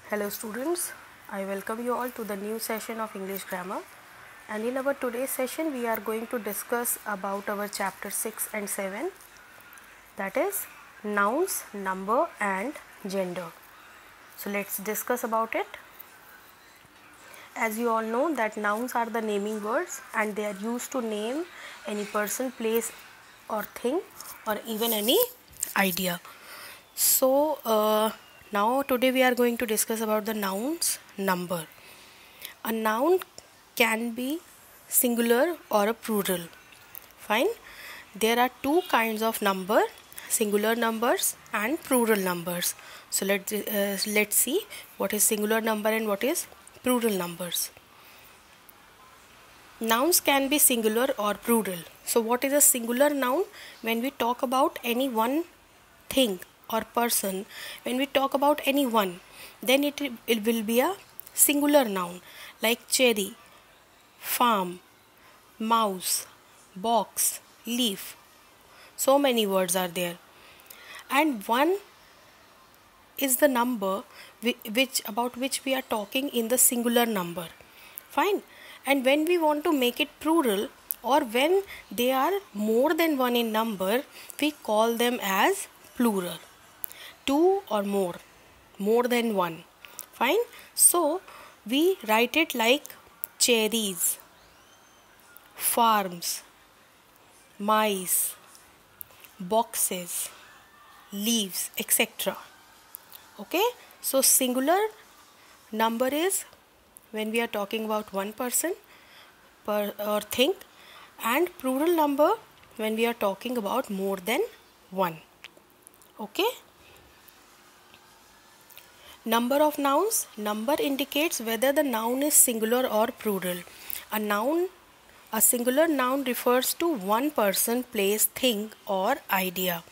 Hello students, I welcome you all to the new session of English grammar, and in our today's session we are going to discuss about our chapter 6 and 7, that is nouns, number and gender. So let's discuss about it. As you all know that nouns are the naming words and they are used to name any person, place or thing or even any idea. So now today we are going to discuss about the nouns number. A noun can be singular or a plural. Fine. There are two kinds of number, singular numbers and plural numbers. So let's see what is singular number and what is plural numbers. Nouns can be singular or plural. So what is a singular noun? When we talk about any one thing or person, when we talk about any one, then it will be a singular noun, like cherry, farm, mouse, box, leaf. So many words are there, and one is the number about which we are talking in the singular number. Fine. And when we want to make it plural, or when they are more than one in number, we call them as plural. Two or more than one. Fine. So we write it like cherries, farms, mice, boxes, leaves, etc. Okay. So singular number is when we are talking about one person or thing, and plural number when we are talking about more than one. Okay. Number of nouns. Number indicates whether the noun is singular or plural. A singular noun refers to one person, place, thing or idea,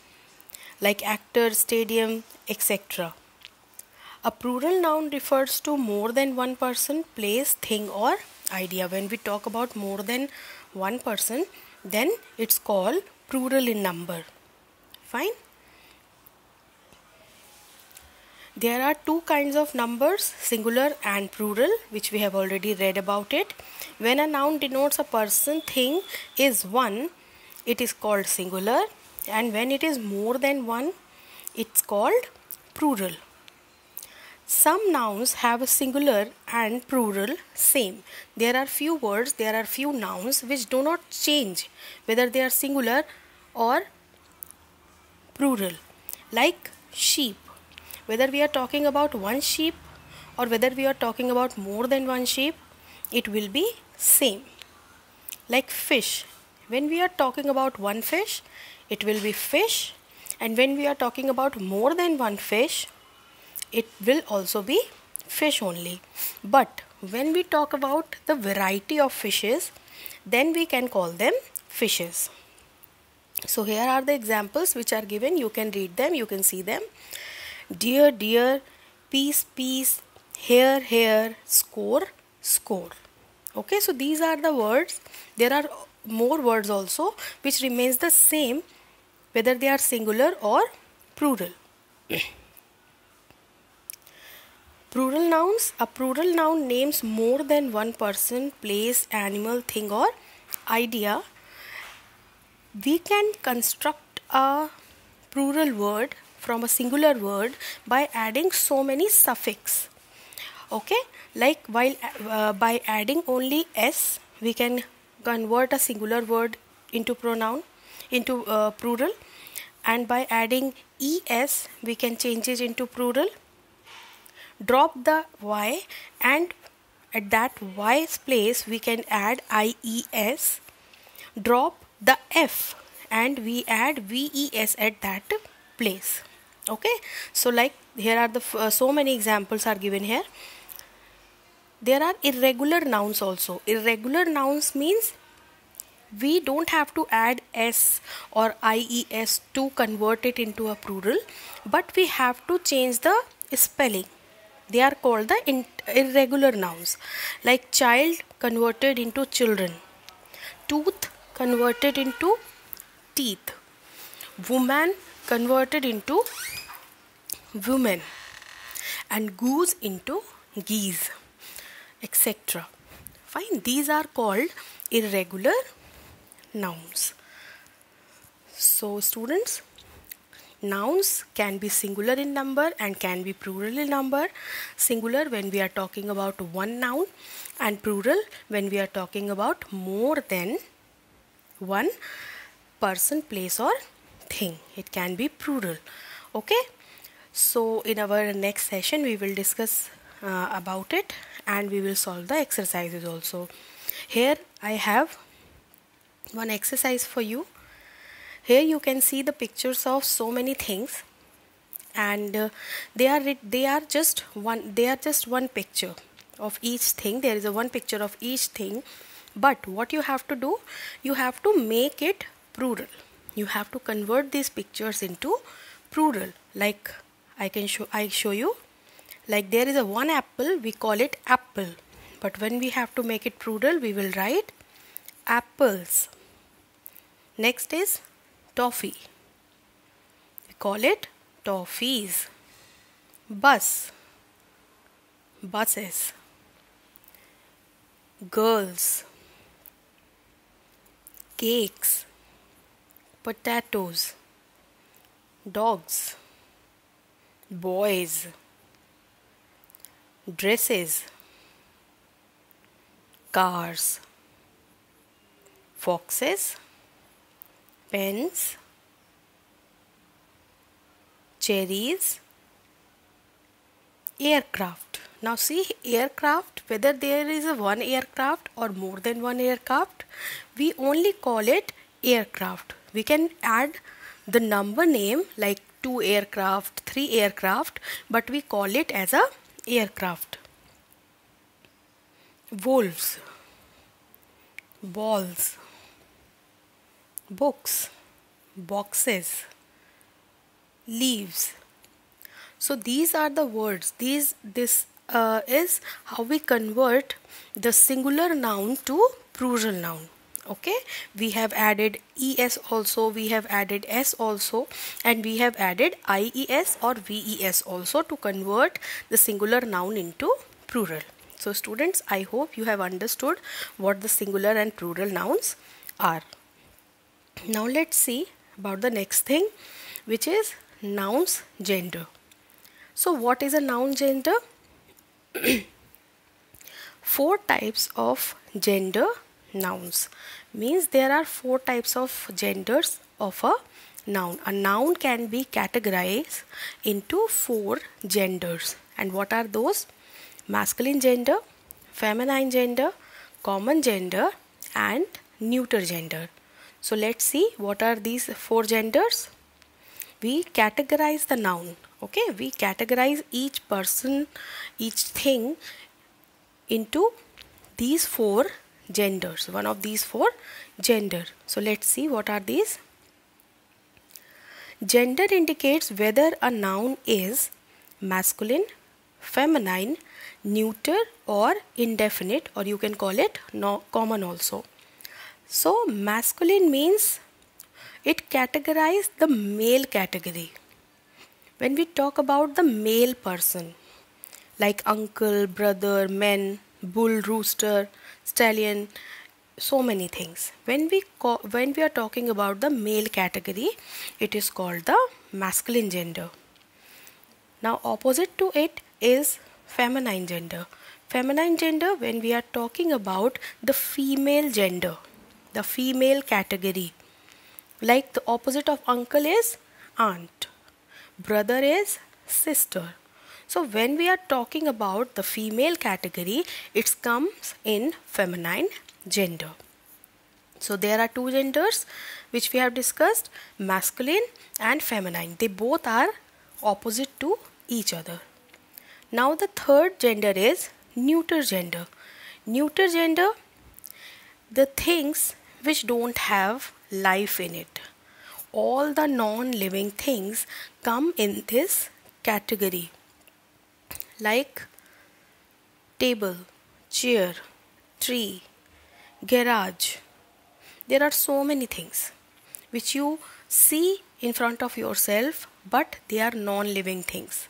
like actor, stadium, etc. A plural noun refers to more than one person, place, thing or idea. When we talk about more than one person, then it's called plural in number. Fine. There are two kinds of numbers, singular and plural, which we have already read about it. When a noun denotes a person, thing is one, it is called singular, and when it is more than one, it's called plural. Some nouns have a singular and plural same. There are few nouns which do not change whether they are singular or plural, like sheep. Whether we are talking about one sheep or whether we are talking about more than one sheep, it will be same. Like fish. When we are talking about one fish, it will be fish, and when we are talking about more than one fish, it will also be fish only. But when we talk about the variety of fishes, then we can call them fishes. So here are the examples which are given. You can read them, you can see them. Dear, dear, piece, piece, hair, hair, score, score. Okay, so these are the words. There are more words also which remains the same whether they are singular or plural. Plural nouns. A plural noun names more than one person, place, animal, thing or idea. We can construct a plural word from a singular word by adding so many suffix. Okay, like by adding only s, we can convert a singular word into plural, and by adding es, we can change it into plural. Drop the y, and at that y's place we can add ies. Drop the f, and we add ves at that place. Okay, so like here are the so many examples are given here. There are irregular nouns also. Irregular nouns means we don't have to add s or ies to convert it into a plural, but we have to change the spelling. They are called the irregular nouns, like child converted into children, tooth converted into teeth, woman converted into women, and goose into geese, etc. Fine, these are called irregular nouns. So students, nouns can be singular in number and can be plural in number. Singular when we are talking about one noun, and plural when we are talking about more than one person, place or thing. It can be plural. Okay, so in our next session we will discuss about it, and we will solve the exercises also. Here I have one exercise for you. Here you can see the pictures of so many things, and they are just one picture of each thing. There is a one picture of each thing, but what you have to do, you have to make it plural. You have to convert these pictures into plural. Like I show you, like there is a one apple, we call it apple, but when we have to make it plural, we will write apples. Next is toffee, we call it toffees. Bus, buses. Girls, cakes. Potatoes, dogs. Boys, dresses. Cars, foxes. Pens, cherries. Aircraft. Now see, aircraft, whether there is a one aircraft or more than one aircraft, we only call it aircraft. We can add the number name like 2 aircraft, 3 aircraft, but we call it as a aircraft. Wolves, balls. Books, boxes. Leaves. So these are the words. This is how we convert the singular noun to plural noun. Okay, we have added es also, we have added s also, and we have added ies or ves also to convert the singular noun into plural. So students, I hope you have understood what the singular and plural nouns are. Now let's see about the next thing, which is nouns gender. So what is a noun gender? 4 types of gender nouns. Means there are 4 types of genders of a noun. A noun can be categorized into 4 genders. And what are those? Masculine gender, feminine gender, common gender, and neuter gender. So let's see what are these 4 genders. We categorize the noun. Okay, we categorize each person, each thing into these 4 genders, one of these 4 gender. So let's see what are these. Gender indicates whether a noun is masculine, feminine, neuter, or indefinite, or you can call it common also. So masculine means it categorizes the male category. When we talk about the male person, like uncle, brother, man, bull, rooster, stallion, so many things. When we are talking about the male category, it is called the masculine gender. Now opposite to it is feminine gender. Feminine gender, when we are talking about the female gender, the female category. Like the opposite of uncle is aunt, brother is sister. So when we are talking about the female category, it comes in feminine gender. So there are 2 genders which we have discussed, masculine and feminine. They both are opposite to each other. Now the third gender is neuter gender. Neuter gender, the things which don't have life in it. All the non-living things come in this category, like table, chair, tree, garage. There are so many things which you see in front of yourself, but they are non-living things.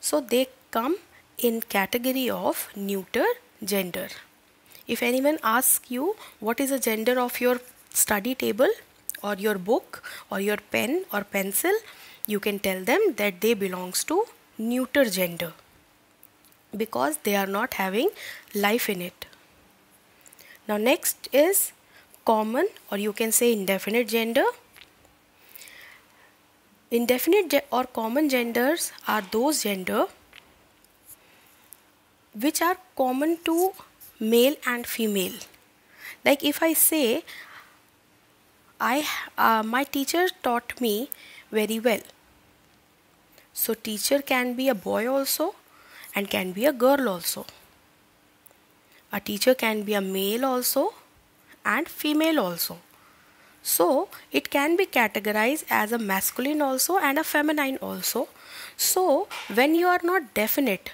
So they come in category of neuter gender. If anyone asks you what is the gender of your study table or your book or your pen or pencil, you can tell them that they belongs to neuter gender because they are not having life in it. Now next is common, or you can say indefinite gender. Indefinite or common genders are those gender which are common to male and female. Like if I say my teacher taught me very well. So teacher can be a boy also and can be a girl also. A teacher can be a male also and female also. So it can be categorized as a masculine also and a feminine also. So when you are not definite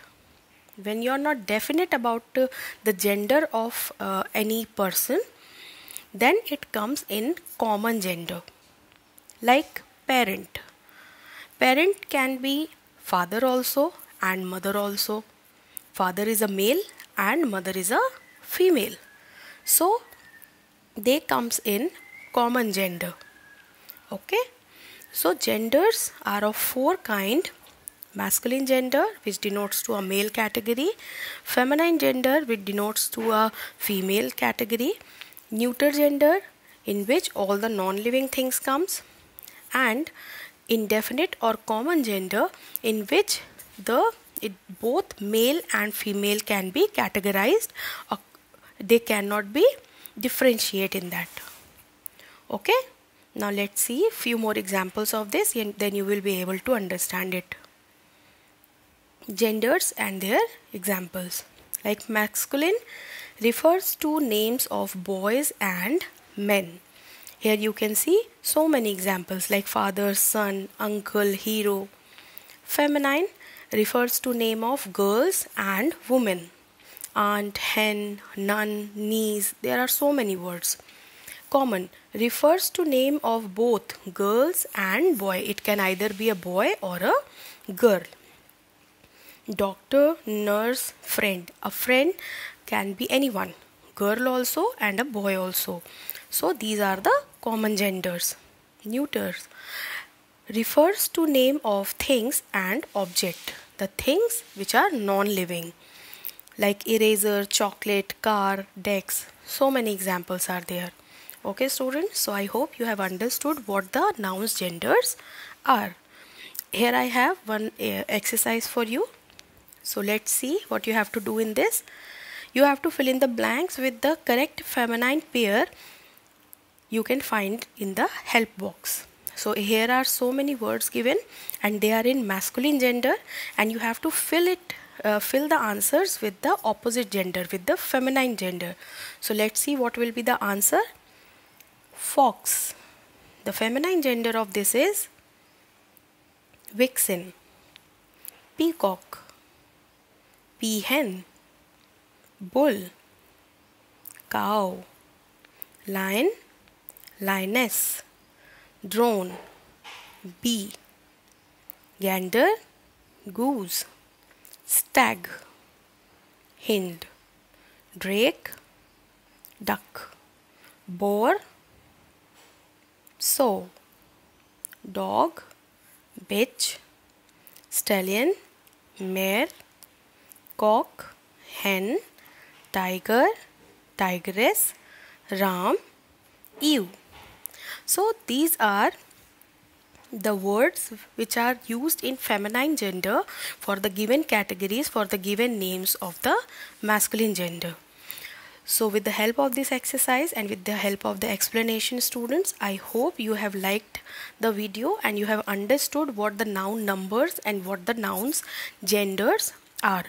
about the gender of any person, then it comes in common gender. Like parent. Parent can be father also and mother also. Father is a male and mother is a female. So they comes in common gender. Okay, so genders are of four kind: masculine gender, which denotes to a male category; feminine gender, which denotes to a female category; neuter gender, in which all the non-living things comes; and indefinite or common gender, in which both male and female can be categorized. They cannot be differentiate in that. Okay, now let's see a few more examples of this, and then you will be able to understand it. Genders and their examples. Like masculine refers to names of boys and men. Here you can see so many examples like father, son, uncle, hero. Feminine refers to name of girls and women. Aunt, hen, nun, niece. There are so many words. Common refers to name of both girls and boy. It can either be a boy or a girl. Doctor, nurse, friend. A friend can be anyone, girl also and a boy also. So these are the common genders. Neuters refers to name of things and object. The things which are non-living, like eraser, chocolate, car, desk. So many examples are there. Okay students, so I hope you have understood what the nouns genders are. Here I have one exercise for you. So let's see what you have to do in this. You have to fill in the blanks with the correct feminine pair you can find in the help box. So here are so many words given and they are in masculine gender, and you have to fill the answers with the opposite gender, with the feminine gender. So let's see what will be the answer. Fox. The feminine gender of this is vixen. Peacock. Peahen. Bull. Cow. Lion. Lioness. Drone. Bee. Gander. Goose. Stag. Hind. Drake. Duck. Boar. Sow. Dog. Bitch. Stallion. Mare. Cock. Hen. Tiger. Tigress. Ram. Ewe. So these are the words which are used in feminine gender for the given categories, for the given names of the masculine gender. So with the help of this exercise and with the help of the explanation, students, I hope you have liked the video and you have understood what the noun numbers and what the nouns genders are.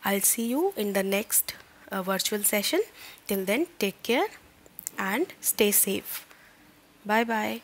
I'll see you in the next virtual session. Till then, take care and stay safe. Bye bye.